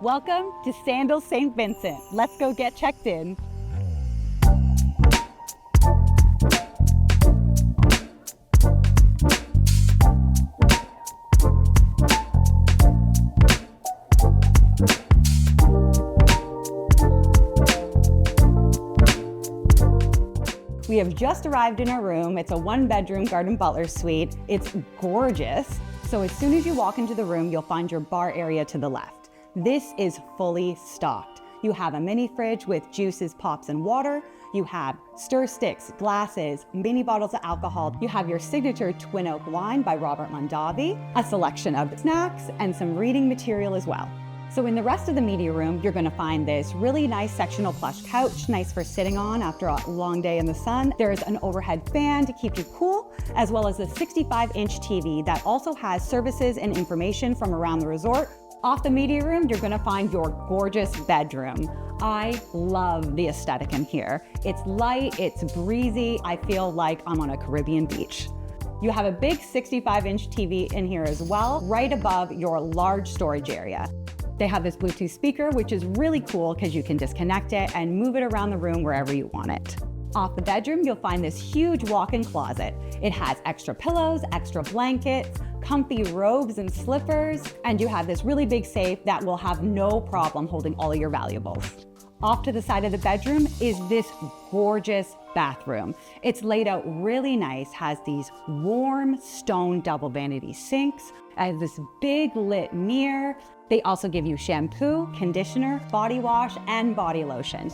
Welcome to Sandals Saint Vincent. Let's go get checked in. We have just arrived in our room. It's a 1-bedroom garden butler suite. It's gorgeous. So as soon as you walk into the room, you'll find your bar area to the left. This is fully stocked. You have a mini fridge with juices, pops, and water. You have stir sticks, glasses, mini bottles of alcohol. You have your signature Twin Oak wine by Robert Mondavi, a selection of snacks, and some reading material as well. So in the rest of the media room, you're gonna find this really nice sectional plush couch, nice for sitting on after a long day in the sun. There's an overhead fan to keep you cool, as well as a 65-inch TV that also has services and information from around the resort. Off the media room, you're gonna find your gorgeous bedroom. I love the aesthetic in here. It's light, it's breezy. I feel like I'm on a Caribbean beach. You have a big 65-inch TV in here as well, right above your large storage area. They have this Bluetooth speaker, which is really cool because you can disconnect it and move it around the room wherever you want it. Off the bedroom, you'll find this huge walk-in closet. It has extra pillows, extra blankets, comfy robes and slippers, and you have this really big safe that will have no problem holding all of your valuables. Off to the side of the bedroom is this gorgeous bathroom. It's laid out really nice, has these warm stone double vanity sinks, has this big lit mirror. They also give you shampoo, conditioner, body wash, and body lotion.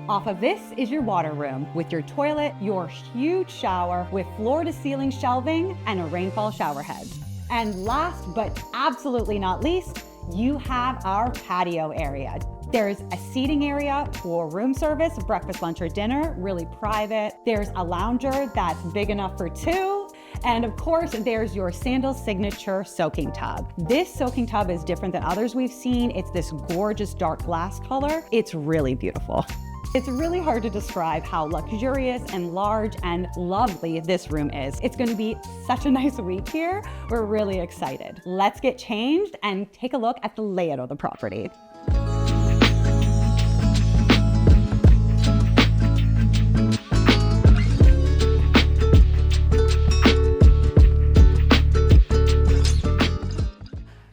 Off of this is your water room with your toilet, your huge shower with floor-to-ceiling shelving, and a rainfall shower head. And last but absolutely not least, you have our patio area. There's a seating area for room service, breakfast, lunch, or dinner, really private. There's a lounger that's big enough for 2. And of course, there's your Sandals signature soaking tub. This soaking tub is different than others we've seen. It's this gorgeous dark glass color. It's really beautiful. It's really hard to describe how luxurious and large and lovely this room is. It's going to be such a nice week here. We're really excited. Let's get changed and take a look at the layout of the property.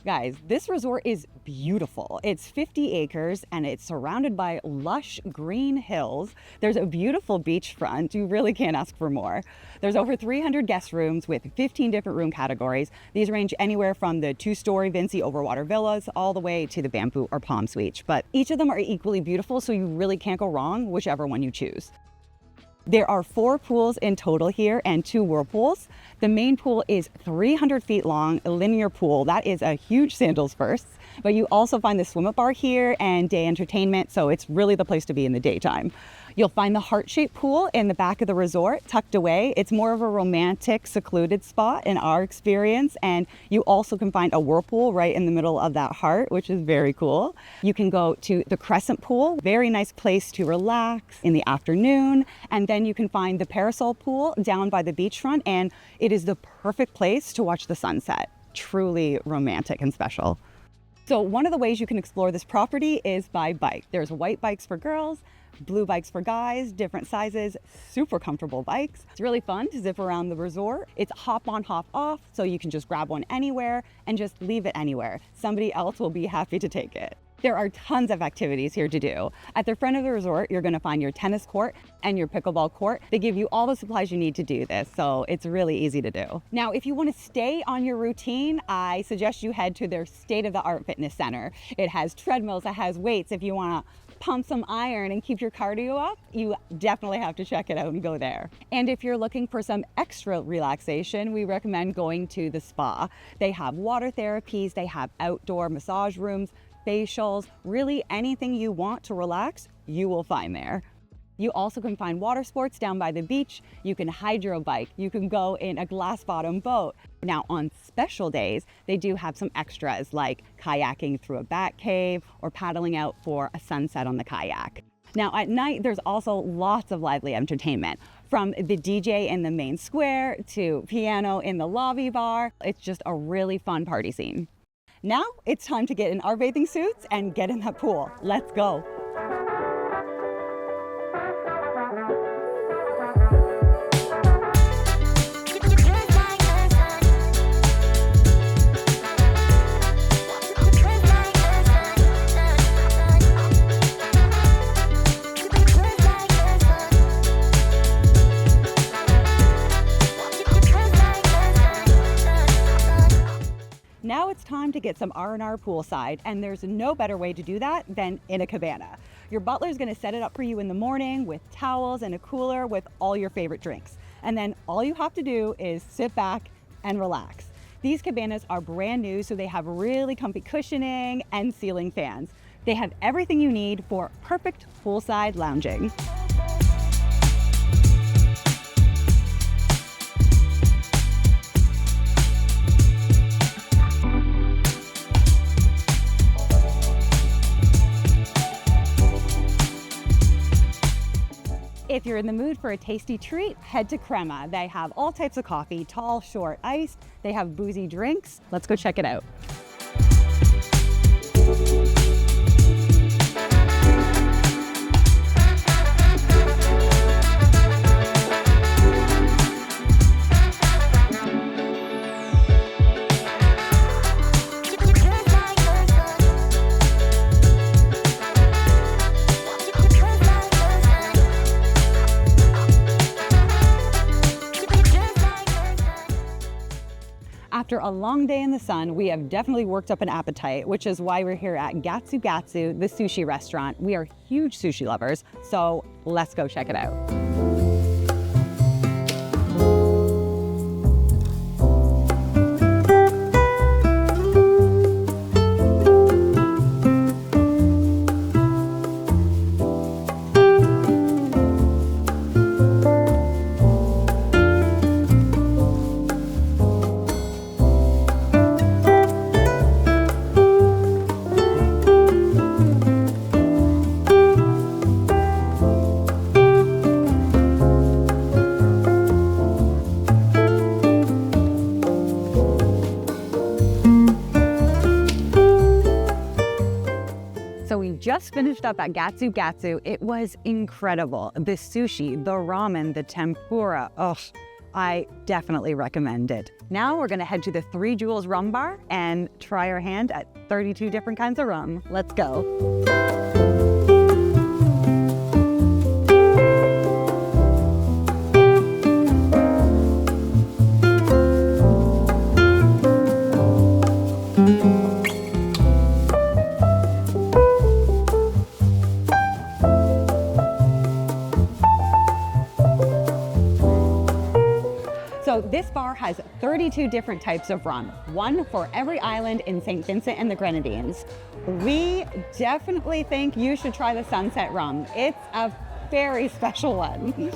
Guys, this resort is beautiful. It's 50 acres and it's surrounded by lush green hills. There's a beautiful beachfront. You really can't ask for more. There's over 300 guest rooms with 15 different room categories. These range anywhere from the 2-story Vinci overwater villas all the way to the bamboo or palm suite. But each of them are equally beautiful, so you really can't go wrong whichever one you choose. There are 4 pools in total here and 2 whirlpools. The main pool is 300 feet long, a linear pool. That is a huge Sandals first. But you also find the swim-up bar here and day entertainment, so it's really the place to be in the daytime. You'll find the heart-shaped pool in the back of the resort, tucked away. It's more of a romantic, secluded spot in our experience. And you also can find a whirlpool right in the middle of that heart, which is very cool. You can go to the crescent pool, very nice place to relax in the afternoon. And then you can find the parasol pool down by the beachfront, and it is the perfect place to watch the sunset. Truly romantic and special. So one of the ways you can explore this property is by bike. There's white bikes for girls, blue bikes for guys, different sizes, super comfortable bikes. It's really fun to zip around the resort. It's hop on, hop off, so you can just grab one anywhere and just leave it anywhere. Somebody else will be happy to take it. There are tons of activities here to do. At the front of the resort, you're gonna find your tennis court and your pickleball court. They give you all the supplies you need to do this, so it's really easy to do. Now, if you wanna stay on your routine, I suggest you head to their state-of-the-art fitness center. It has treadmills, it has weights. If you wanna pump some iron and keep your cardio up, you definitely have to check it out and go there. And if you're looking for some extra relaxation, we recommend going to the spa. They have water therapies, they have outdoor massage rooms, facials, really anything you want to relax, you will find there. You also can find water sports down by the beach. You can hydro bike. You can go in a glass bottom boat. Now on special days, they do have some extras like kayaking through a bat cave or paddling out for a sunset on the kayak. Now at night, there's also lots of lively entertainment, from the DJ in the main square to piano in the lobby bar. It's just a really fun party scene. Now it's time to get in our bathing suits and get in that pool. Let's go. Now it's time to get some R&R poolside, and there's no better way to do that than in a cabana. Your butler's gonna set it up for you in the morning with towels and a cooler with all your favorite drinks. And then all you have to do is sit back and relax. These cabanas are brand new, so they have really comfy cushioning and ceiling fans. They have everything you need for perfect poolside lounging. If you're in the mood for a tasty treat, head to Crema. They have all types of coffee, tall, short, iced. They have boozy drinks. Let's go check it out. After a long day in the sun, we have definitely worked up an appetite, which is why we're here at Gatsu, the sushi restaurant. We are huge sushi lovers, so let's go check it out. So we just finished up at Gatsu. It was incredible. The sushi, the ramen, the tempura. Oh, I definitely recommend it. Now we're gonna head to the Three Jewels rum bar and try our hand at 32 different kinds of rum. Let's go. So this bar has 32 different types of rum, one for every island in St. Vincent and the Grenadines. We definitely think you should try the Sunset rum. It's a very special one.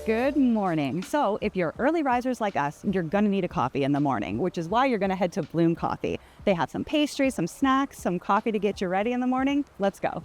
Good morning. So if you're early risers like us, you're gonna need a coffee in the morning, which is why you're gonna head to Bloom Coffee. They have some pastries, some snacks, some coffee to get you ready in the morning. Let's go.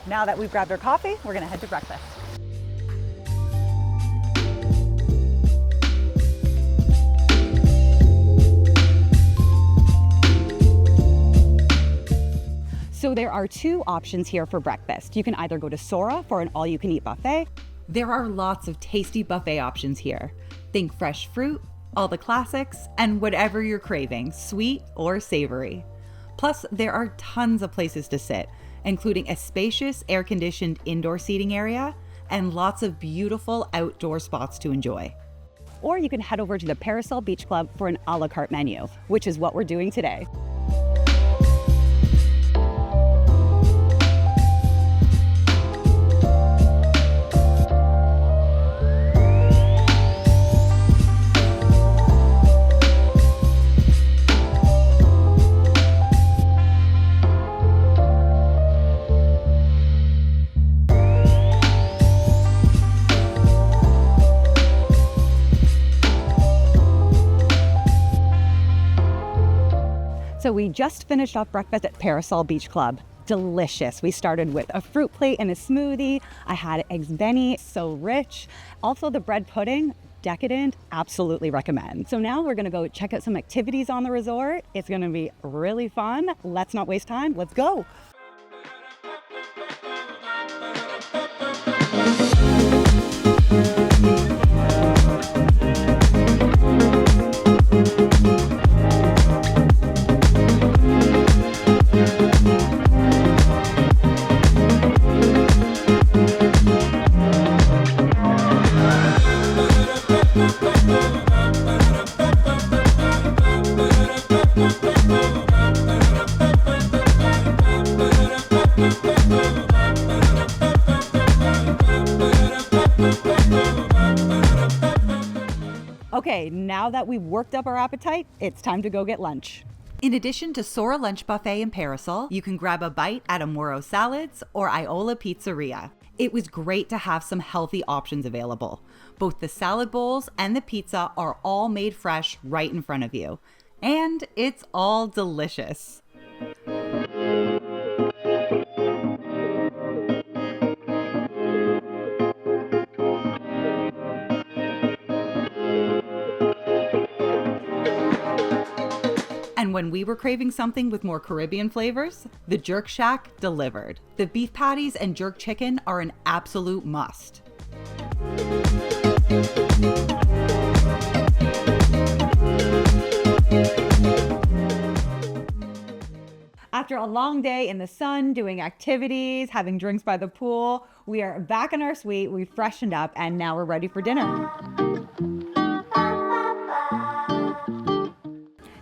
Now that we've grabbed our coffee, we're gonna head to breakfast. So there are two options here for breakfast. You can either go to Sora for an all-you-can-eat buffet. There are lots of tasty buffet options here. Think fresh fruit, all the classics, and whatever you're craving, sweet or savory. Plus, there are tons of places to sit, including a spacious, air-conditioned indoor seating area and lots of beautiful outdoor spots to enjoy. Or you can head over to the Parasol Beach Club for an a la carte menu, which is what we're doing today. So we just finished off breakfast at Parasol Beach Club. Delicious. We started with a fruit plate and a smoothie. I had eggs benny, so rich. Also the bread pudding, decadent, absolutely recommend. So now we're gonna go check out some activities on the resort. It's gonna be really fun. Let's not waste time, let's go. Okay, now that we've worked up our appetite, it's time to go get lunch. In addition to Sora Lunch Buffet and Parasol, you can grab a bite at Amuro Salads or Iola Pizzeria. It was great to have some healthy options available. Both the salad bowls and the pizza are all made fresh right in front of you. And it's all delicious. And when we were craving something with more Caribbean flavors, the Jerk Shack delivered. The beef patties and jerk chicken are an absolute must. After a long day in the sun, doing activities, having drinks by the pool, we are back in our suite, we've freshened up, and now we're ready for dinner.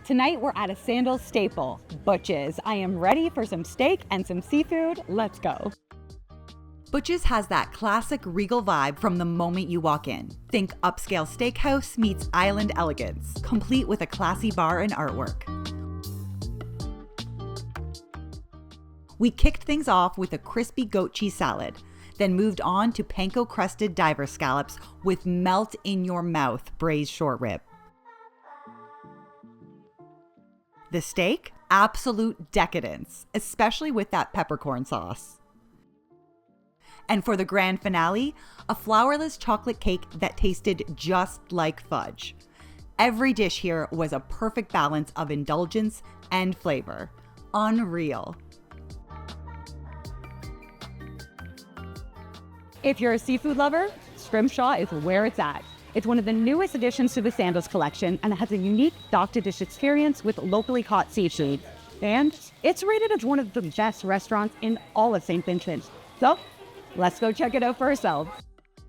Tonight we're at a Sandals staple, Butch's. I am ready for some steak and some seafood. Let's go. Butch's has that classic regal vibe from the moment you walk in. Think upscale steakhouse meets island elegance, complete with a classy bar and artwork. We kicked things off with a crispy goat cheese salad, then moved on to panko-crusted diver scallops with melt-in-your-mouth braised short rib. The steak, absolute decadence, especially with that peppercorn sauce. And for the grand finale, a flourless chocolate cake that tasted just like fudge. Every dish here was a perfect balance of indulgence and flavor. Unreal. If you're a seafood lover, Scrimshaw is where it's at. It's one of the newest additions to the Sandals collection and has a unique dock-to-dish experience with locally caught seafood. And it's rated as one of the best restaurants in all of St. Vincent. So, let's go check it out for ourselves.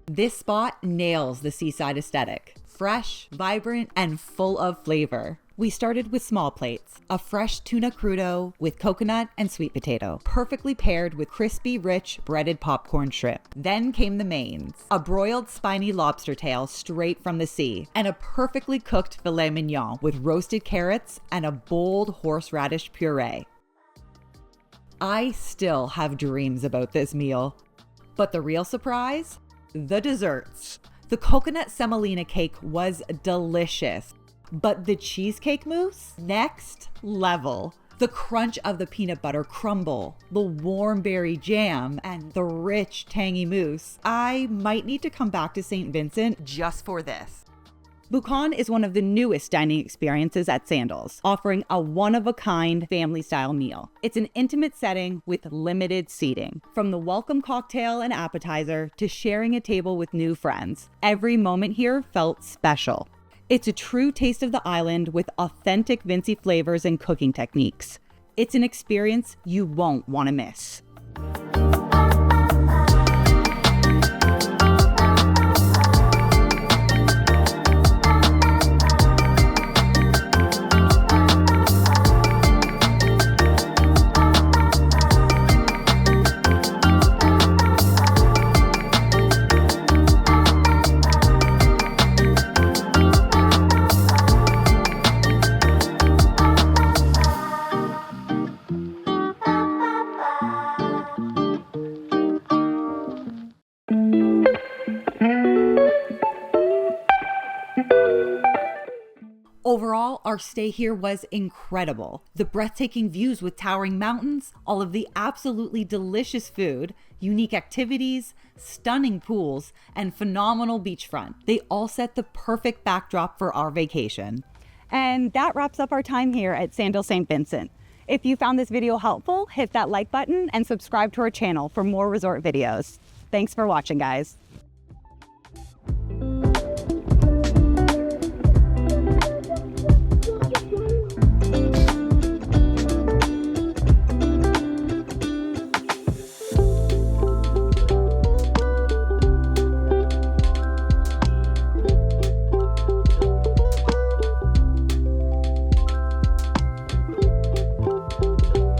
This spot nails the seaside aesthetic. Fresh, vibrant, and full of flavor. We started with small plates, a fresh tuna crudo with coconut and sweet potato, perfectly paired with crispy, rich, breaded popcorn shrimp. Then came the mains, a broiled spiny lobster tail straight from the sea, and a perfectly cooked filet mignon with roasted carrots and a bold horseradish puree. I still have dreams about this meal. But the real surprise? The desserts. The coconut semolina cake was delicious. But the cheesecake mousse? Next level. The crunch of the peanut butter crumble, the warm berry jam, and the rich, tangy mousse. I might need to come back to St. Vincent just for this. Buccan is one of the newest dining experiences at Sandals, offering a one-of-a-kind family-style meal. It's an intimate setting with limited seating. From the welcome cocktail and appetizer to sharing a table with new friends, every moment here felt special. It's a true taste of the island with authentic Vincy flavors and cooking techniques. It's an experience you won't want to miss. Overall, our stay here was incredible. The breathtaking views with towering mountains, all of the absolutely delicious food, unique activities, stunning pools, and phenomenal beachfront. They all set the perfect backdrop for our vacation. And that wraps up our time here at Sandals Saint Vincent. If you found this video helpful, hit that like button and subscribe to our channel for more resort videos. Thanks for watching, guys.